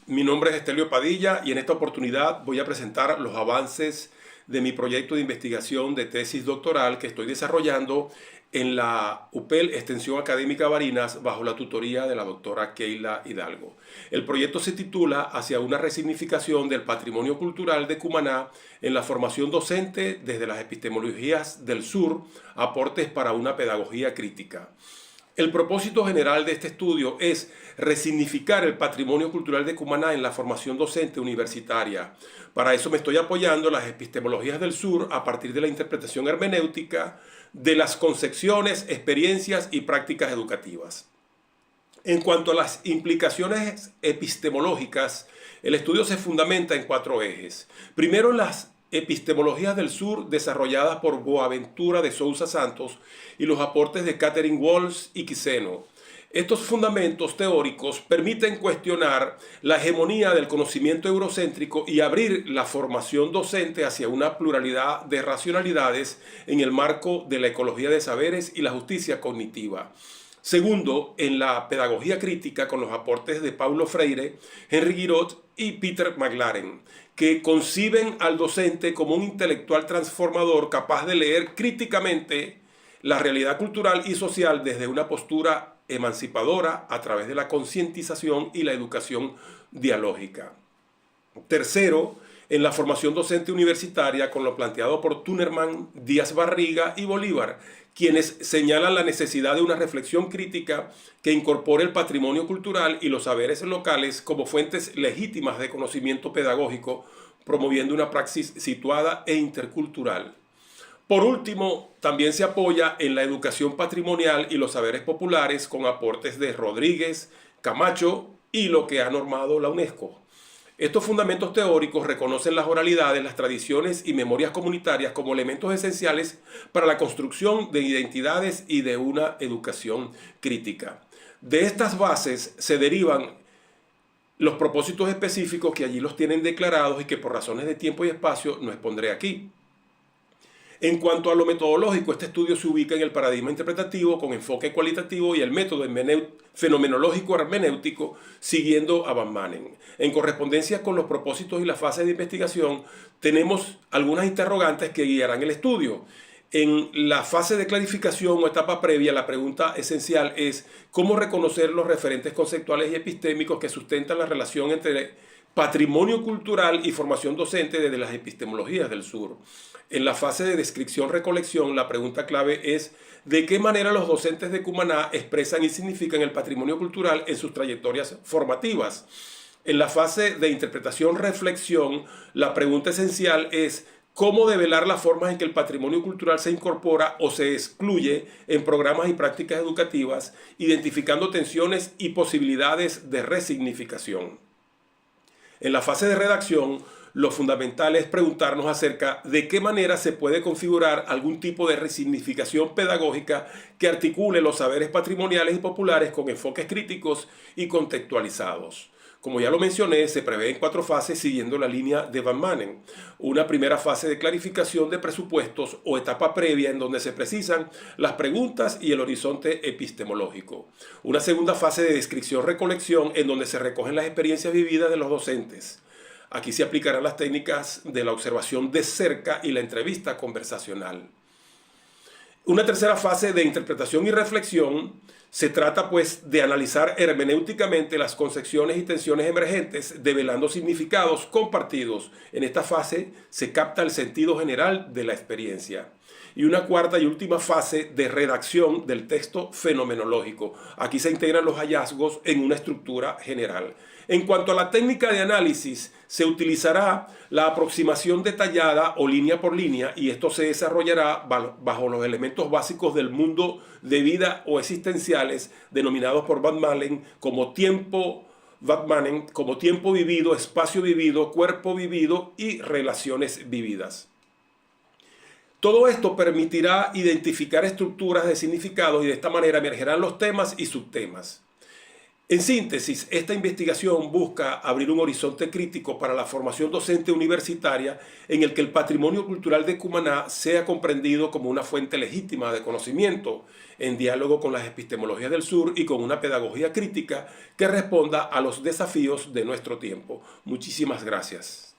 Mi nombre es Estelio Padilla y en esta oportunidad voy a presentar los avances de mi proyecto de investigación de tesis doctoral que estoy desarrollando en la UPEL Extensión Académica Barinas bajo la tutoría de la doctora Keila Hidalgo. El proyecto se titula Hacia una resignificación del patrimonio cultural de Cumaná en la formación docente desde las epistemologías del sur, aportes para una pedagogía crítica. El propósito general de este estudio es resignificar el patrimonio cultural de Cumaná en la formación docente universitaria. Para eso me estoy apoyando en las epistemologías del sur a partir de la interpretación hermenéutica de las concepciones, experiencias y prácticas educativas. En cuanto a las implicaciones epistemológicas, el estudio se fundamenta en 4 ejes. Primero, las epistemologías del sur desarrolladas por Boaventura de Sousa Santos y los aportes de Catherine Walsh y Quiseno. Estos fundamentos teóricos permiten cuestionar la hegemonía del conocimiento eurocéntrico y abrir la formación docente hacia una pluralidad de racionalidades en el marco de la ecología de saberes y la justicia cognitiva. Segundo, en la pedagogía crítica con los aportes de Paulo Freire, Henry Giraud y Peter McLaren, que conciben al docente como un intelectual transformador capaz de leer críticamente la realidad cultural y social desde una postura emancipadora a través de la concientización y la educación dialógica. Tercero, en la formación docente universitaria con lo planteado por Tunerman, Díaz Barriga y Bolívar, quienes señalan la necesidad de una reflexión crítica que incorpore el patrimonio cultural y los saberes locales como fuentes legítimas de conocimiento pedagógico, promoviendo una praxis situada e intercultural. Por último, también se apoya en la educación patrimonial y los saberes populares con aportes de Rodríguez, Camacho y lo que ha normado la UNESCO. Estos fundamentos teóricos reconocen las oralidades, las tradiciones y memorias comunitarias como elementos esenciales para la construcción de identidades y de una educación crítica. De estas bases se derivan los propósitos específicos que allí los tienen declarados y que por razones de tiempo y espacio no expondré aquí. En cuanto a lo metodológico, este estudio se ubica en el paradigma interpretativo con enfoque cualitativo y el método fenomenológico hermenéutico siguiendo a Van Manen. En correspondencia con los propósitos y las fases de investigación, tenemos algunas interrogantes que guiarán el estudio. En la fase de clarificación o etapa previa, la pregunta esencial es cómo reconocer los referentes conceptuales y epistémicos que sustentan la relación entre patrimonio cultural y formación docente desde las epistemologías del sur. En la fase de descripción-recolección, la pregunta clave es ¿de qué manera los docentes de Cumaná expresan y significan el patrimonio cultural en sus trayectorias formativas? En la fase de interpretación-reflexión, la pregunta esencial es ¿cómo develar las formas en que el patrimonio cultural se incorpora o se excluye en programas y prácticas educativas, identificando tensiones y posibilidades de resignificación? En la fase de redacción, lo fundamental es preguntarnos acerca de qué manera se puede configurar algún tipo de resignificación pedagógica que articule los saberes patrimoniales y populares con enfoques críticos y contextualizados. Como ya lo mencioné, se prevé en 4 fases siguiendo la línea de Van Manen. Una primera fase de clarificación de presupuestos o etapa previa en donde se precisan las preguntas y el horizonte epistemológico. Una segunda fase de descripción-recolección en donde se recogen las experiencias vividas de los docentes. Aquí se aplicarán las técnicas de la observación de cerca y la entrevista conversacional. Una tercera fase de interpretación y reflexión se trata pues de analizar hermenéuticamente las concepciones y tensiones emergentes, develando significados compartidos. En esta fase se capta el sentido general de la experiencia. Y una cuarta y última fase de redacción del texto fenomenológico. Aquí se integran los hallazgos en una estructura general. En cuanto a la técnica de análisis, se utilizará la aproximación detallada o línea por línea y esto se desarrollará bajo los elementos básicos del mundo de vida o existenciales denominados por Van Manen como tiempo vivido, espacio vivido, cuerpo vivido y relaciones vividas. Todo esto permitirá identificar estructuras de significados y de esta manera emergerán los temas y subtemas. En síntesis, esta investigación busca abrir un horizonte crítico para la formación docente universitaria en el que el patrimonio cultural de Cumaná sea comprendido como una fuente legítima de conocimiento, en diálogo con las epistemologías del sur y con una pedagogía crítica que responda a los desafíos de nuestro tiempo. Muchísimas gracias.